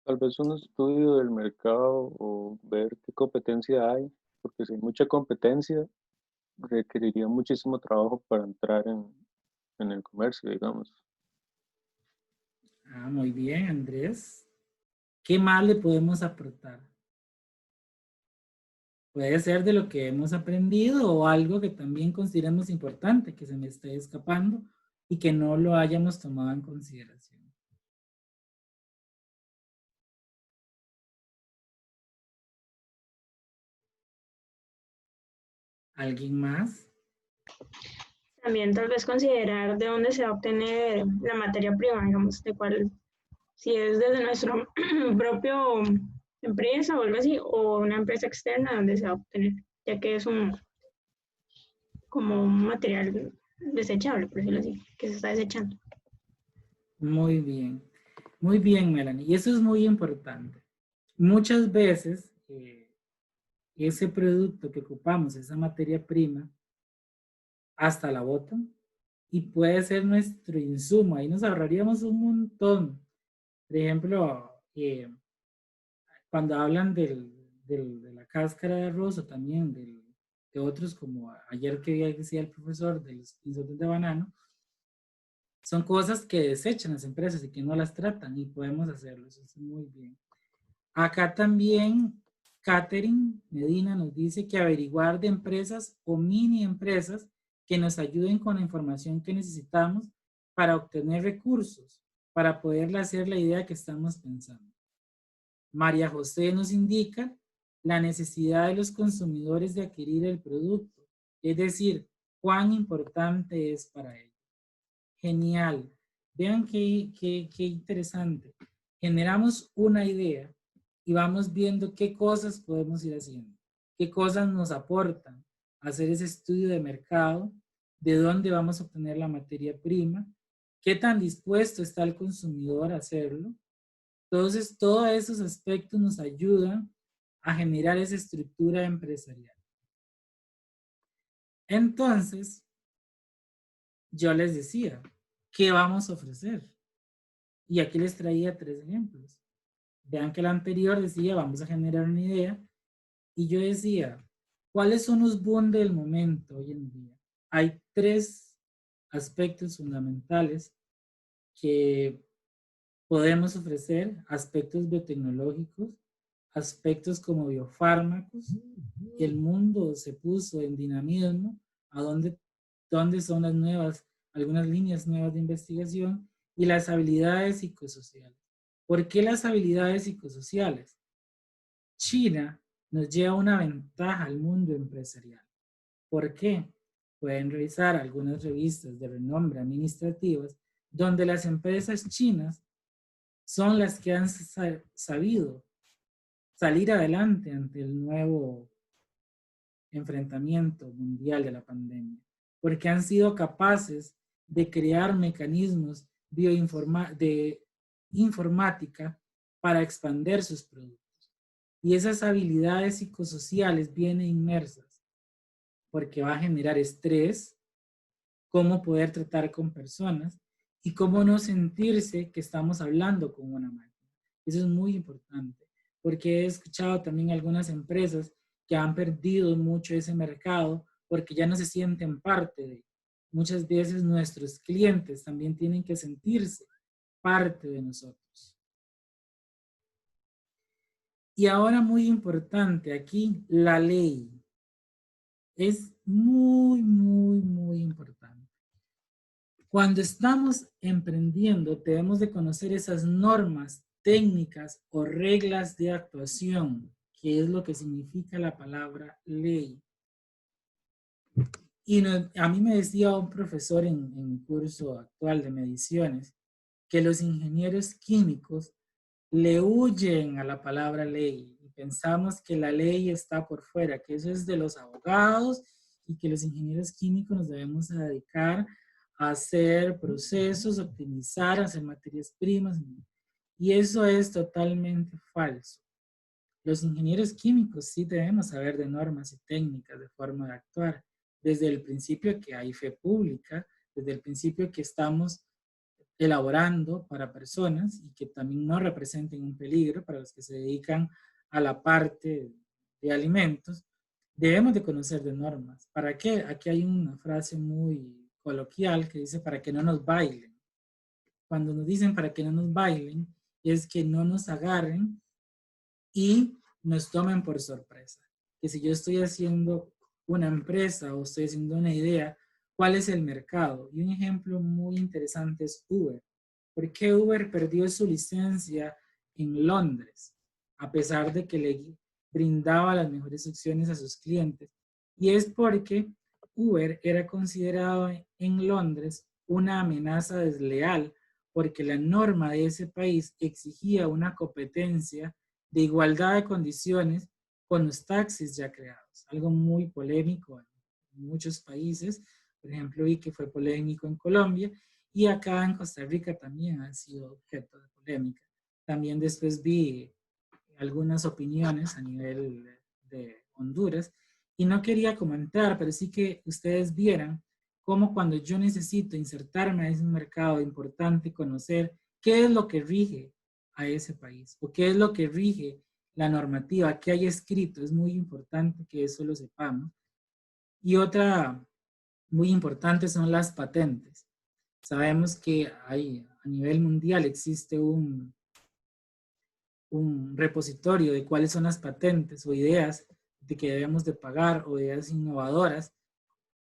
Tal vez un estudio del mercado o ver qué competencia hay, porque si hay mucha competencia, requeriría muchísimo trabajo para entrar en el comercio, digamos. Ah, muy bien, Andrés. ¿Qué más le podemos aportar? Puede ser de lo que hemos aprendido o algo que también consideremos importante, que se me esté escapando y que no lo hayamos tomado en consideración. ¿Alguien más? También tal vez considerar de dónde se va a obtener la materia prima, digamos, de cuál, si es desde nuestra propia empresa o algo así, o una empresa externa donde se va a obtener, ya que es como un material desechable, por decirlo así, que se está desechando. Muy bien, Melanie. Y eso es muy importante. Muchas veces ese producto que ocupamos, esa materia prima, hasta la botan y puede ser nuestro insumo. Ahí nos ahorraríamos un montón. Por ejemplo, cuando hablan de la cáscara de arroz o también de otros, como ayer que decía el profesor, de los pinzotes de banano, son cosas que desechan las empresas y que no las tratan y podemos hacerlo. Eso es muy bien. Acá también Catherine Medina nos dice que averiguar de empresas o mini empresas que nos ayuden con la información que necesitamos para obtener recursos, para poderle hacer la idea que estamos pensando. María José nos indica la necesidad de los consumidores de adquirir el producto, es decir, cuán importante es para ellos. Genial. Vean qué interesante. Generamos una idea y vamos viendo qué cosas podemos ir haciendo, qué cosas nos aportan hacer ese estudio de mercado, de dónde vamos a obtener la materia prima, ¿Qué tan dispuesto está el consumidor a hacerlo? Entonces, todos esos aspectos nos ayudan a generar esa estructura empresarial. Entonces, yo les decía, ¿qué vamos a ofrecer? Y aquí les traía 3 ejemplos. Vean que el anterior decía, vamos a generar una idea. Y yo decía, ¿cuáles son los boom del momento hoy en día? Hay 3 aspectos fundamentales que podemos ofrecer: aspectos biotecnológicos, aspectos como biofármacos. El mundo se puso en dinamismo, a dónde son las nuevas, algunas líneas nuevas de investigación, y las habilidades psicosociales. ¿Por qué las habilidades psicosociales? China nos lleva una ventaja al mundo empresarial. ¿Por qué? Pueden revisar algunas revistas de renombre administrativas donde las empresas chinas son las que han sabido salir adelante ante el nuevo enfrentamiento mundial de la pandemia, porque han sido capaces de crear mecanismos de informática para expandir sus productos. Y esas habilidades psicosociales vienen inmersas, porque va a generar estrés, cómo poder tratar con personas y cómo no sentirse que estamos hablando con una máquina. Eso es muy importante, porque he escuchado también algunas empresas que han perdido mucho ese mercado porque ya no se sienten parte de. Muchas veces nuestros clientes también tienen que sentirse parte de nosotros. Y ahora, muy importante aquí, la ley. Es muy, muy, muy importante. Cuando estamos emprendiendo, debemos de conocer esas normas, técnicas o reglas de actuación, que es lo que significa la palabra ley. Y a mí me decía un profesor en mi curso actual de mediciones que los ingenieros químicos le huyen a la palabra ley y pensamos que la ley está por fuera, que eso es de los abogados y que los ingenieros químicos nos debemos dedicar a hacer procesos, optimizar, hacer materias primas. Y eso es totalmente falso. Los ingenieros químicos sí debemos saber de normas y técnicas de forma de actuar, desde el principio que hay fe pública, desde el principio que estamos elaborando para personas y que también no representen un peligro para los que se dedican a la parte de alimentos. Debemos de conocer de normas. ¿Para qué? Aquí hay una frase muy coloquial que dice para que no nos bailen. Cuando nos dicen para que no nos bailen, es que no nos agarren y nos tomen por sorpresa. Que si yo estoy haciendo una empresa o estoy haciendo una idea, ¿cuál es el mercado? Y un ejemplo muy interesante es Uber. ¿Por qué Uber perdió su licencia en Londres? A pesar de que le brindaba las mejores opciones a sus clientes. Y es porque Uber era considerado en Londres una amenaza desleal, porque la norma de ese país exigía una competencia de igualdad de condiciones con los taxis ya creados. Algo muy polémico en muchos países. Por ejemplo, vi que fue polémico en Colombia y acá en Costa Rica también ha sido objeto de polémica. También después vi algunas opiniones a nivel de Honduras y no quería comentar, pero sí que ustedes vieran cómo cuando yo necesito insertarme a ese mercado importante, conocer qué es lo que rige a ese país o qué es lo que rige la normativa, qué hay escrito. Es muy importante que eso lo sepamos. Y otra muy importante son las patentes. Sabemos que hay, a nivel mundial existe un repositorio de cuáles son las patentes o ideas de que debemos de pagar o ideas innovadoras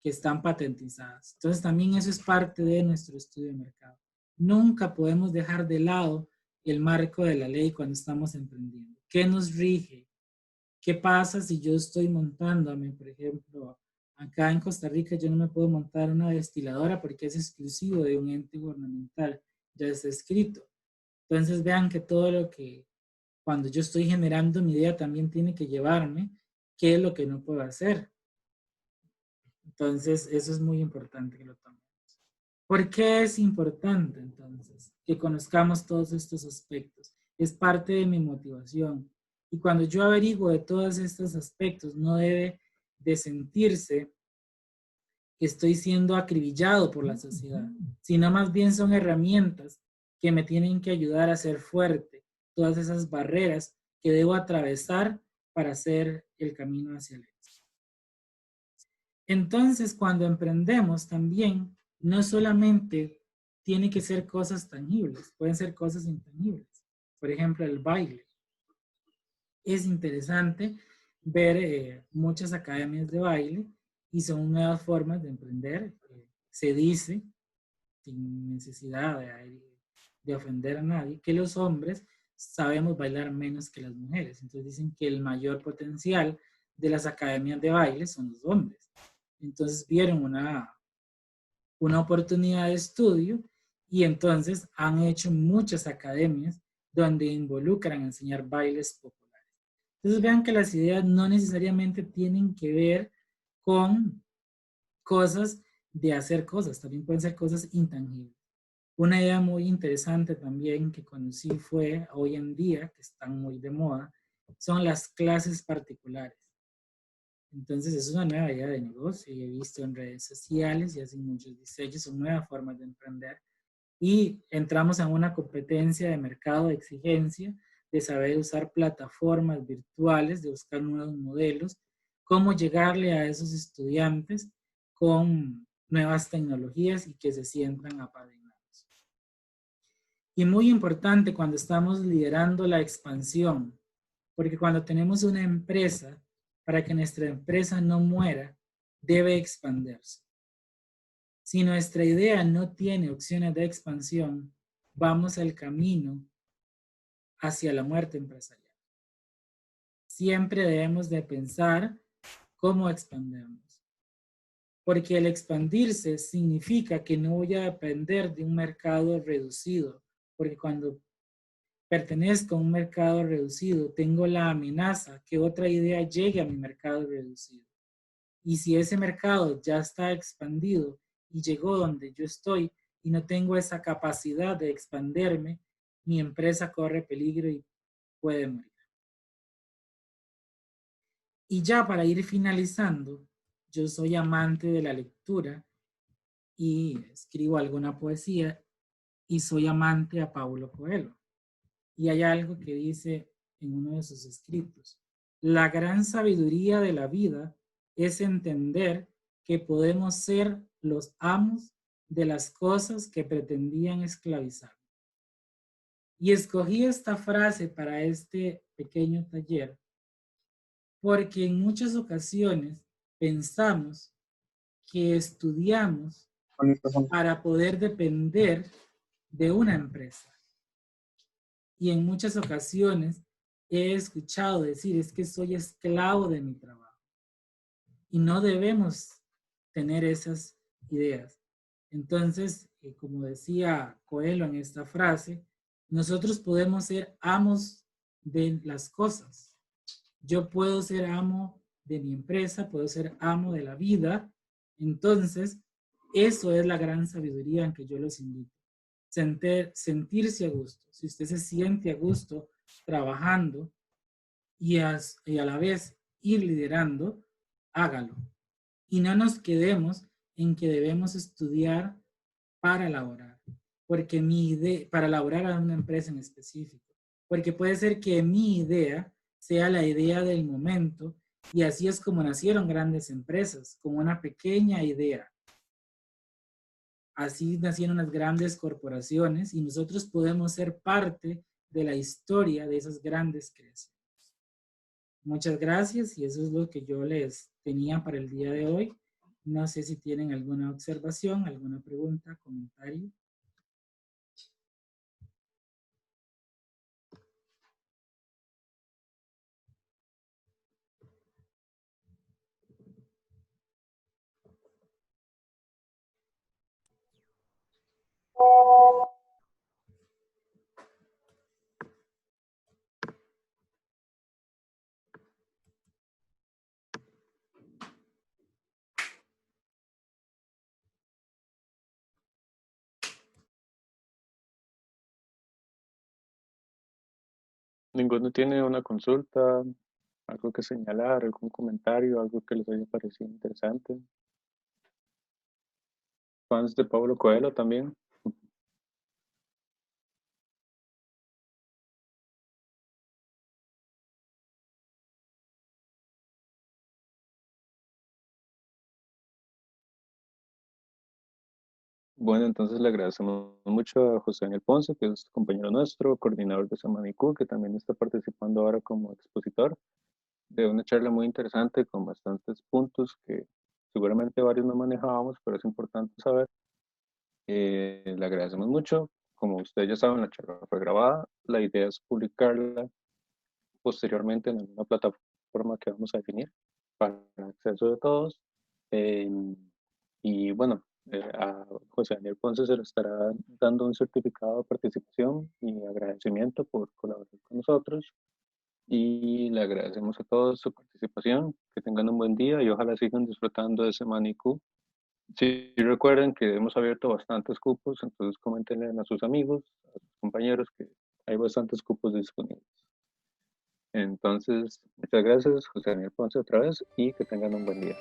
que están patentizadas. Entonces también eso es parte de nuestro estudio de mercado. Nunca podemos dejar de lado el marco de la ley cuando estamos emprendiendo. ¿Qué nos rige? ¿Qué pasa si yo estoy montándome, por ejemplo, acá en Costa Rica yo no me puedo montar una destiladora porque es exclusivo de un ente gubernamental, ya está escrito. Entonces vean que todo lo que, cuando yo estoy generando mi idea también tiene que llevarme qué es lo que no puedo hacer. Entonces eso es muy importante que lo tomemos. ¿Por qué es importante entonces que conozcamos todos estos aspectos? Es parte de mi motivación. Y cuando yo averiguo de todos estos aspectos, no debe de sentirse que estoy siendo acribillado por la sociedad, sino más bien son herramientas que me tienen que ayudar a ser fuerte, todas esas barreras que debo atravesar para hacer el camino hacia el éxito. Entonces, cuando emprendemos también, no solamente tiene que ser cosas tangibles, pueden ser cosas intangibles. Por ejemplo, el baile. Es interesante ver muchas academias de baile y son nuevas formas de emprender. Se dice, sin necesidad de ofender a nadie, que los hombres sabemos bailar menos que las mujeres. Entonces dicen que el mayor potencial de las academias de baile son los hombres. Entonces vieron una oportunidad de estudio y entonces han hecho muchas academias donde involucran a enseñar bailes populares. Entonces vean que las ideas no necesariamente tienen que ver con cosas de hacer cosas, también pueden ser cosas intangibles. Una idea muy interesante también que conocí fue hoy en día, que están muy de moda, son las clases particulares. Entonces es una nueva idea de negocio y he visto en redes sociales y hacen muchos diseños, son nuevas formas de emprender y entramos en una competencia de mercado de exigencia, de saber usar plataformas virtuales, de buscar nuevos modelos, cómo llegarle a esos estudiantes con nuevas tecnologías y que se sientan apadrinados. Y muy importante cuando estamos liderando la expansión, porque cuando tenemos una empresa, para que nuestra empresa no muera, debe expandirse. Si nuestra idea no tiene opciones de expansión, vamos al camino hacia la muerte empresarial. Siempre debemos de pensar cómo expandirnos. Porque el expandirse significa que no voy a depender de un mercado reducido. Porque cuando pertenezco a un mercado reducido, tengo la amenaza que otra idea llegue a mi mercado reducido. Y si ese mercado ya está expandido y llegó donde yo estoy y no tengo esa capacidad de expanderme, mi empresa corre peligro y puede morir. Y ya para ir finalizando, yo soy amante de la lectura y escribo alguna poesía y soy amante a Paulo Coelho. Y hay algo que dice en uno de sus escritos: la gran sabiduría de la vida es entender que podemos ser los amos de las cosas que pretendían esclavizar. Y escogí esta frase para este pequeño taller porque en muchas ocasiones pensamos que estudiamos para poder depender de una empresa. Y en muchas ocasiones he escuchado decir, es que soy esclavo de mi trabajo. Y no debemos tener esas ideas. Entonces, como decía Coelho en esta frase, nosotros podemos ser amos de las cosas. Yo puedo ser amo de mi empresa, puedo ser amo de la vida. Entonces, eso es la gran sabiduría en que yo los invito. Sentirse a gusto. Si usted se siente a gusto trabajando y a la vez ir liderando, hágalo. Y no nos quedemos en que debemos estudiar para laborar, porque para laborar a una empresa en específico, porque puede ser que mi idea sea la idea del momento y así es como nacieron grandes empresas, como una pequeña idea. Así nacieron las grandes corporaciones y nosotros podemos ser parte de la historia de esas grandes creaciones. Muchas gracias y eso es lo que yo les tenía para el día de hoy. No sé si tienen alguna observación, alguna pregunta, comentario. ¿Ninguno tiene una consulta, algo que señalar, algún comentario, algo que les haya parecido interesante? Fans de Pablo Coelho también. Bueno, entonces le agradecemos mucho a José Daniel Ponce, que es compañero nuestro, coordinador de Samanicú, que también está participando ahora como expositor, de una charla muy interesante con bastantes puntos que seguramente varios no manejábamos, pero es importante saber. Le agradecemos mucho. Como ustedes ya saben, la charla fue grabada. La idea es publicarla posteriormente en alguna plataforma que vamos a definir para acceso de todos. Eh, y bueno, a José Daniel Ponce se le estará dando un certificado de participación y agradecimiento por colaborar con nosotros. Y le agradecemos a todos su participación. Que tengan un buen día y ojalá sigan disfrutando de ese manicú. Sí, recuerden que hemos abierto bastantes cupos, entonces coméntenle a sus amigos, a sus compañeros que hay bastantes cupos disponibles. Entonces, muchas gracias, José Daniel Ponce, otra vez, y que tengan un buen día.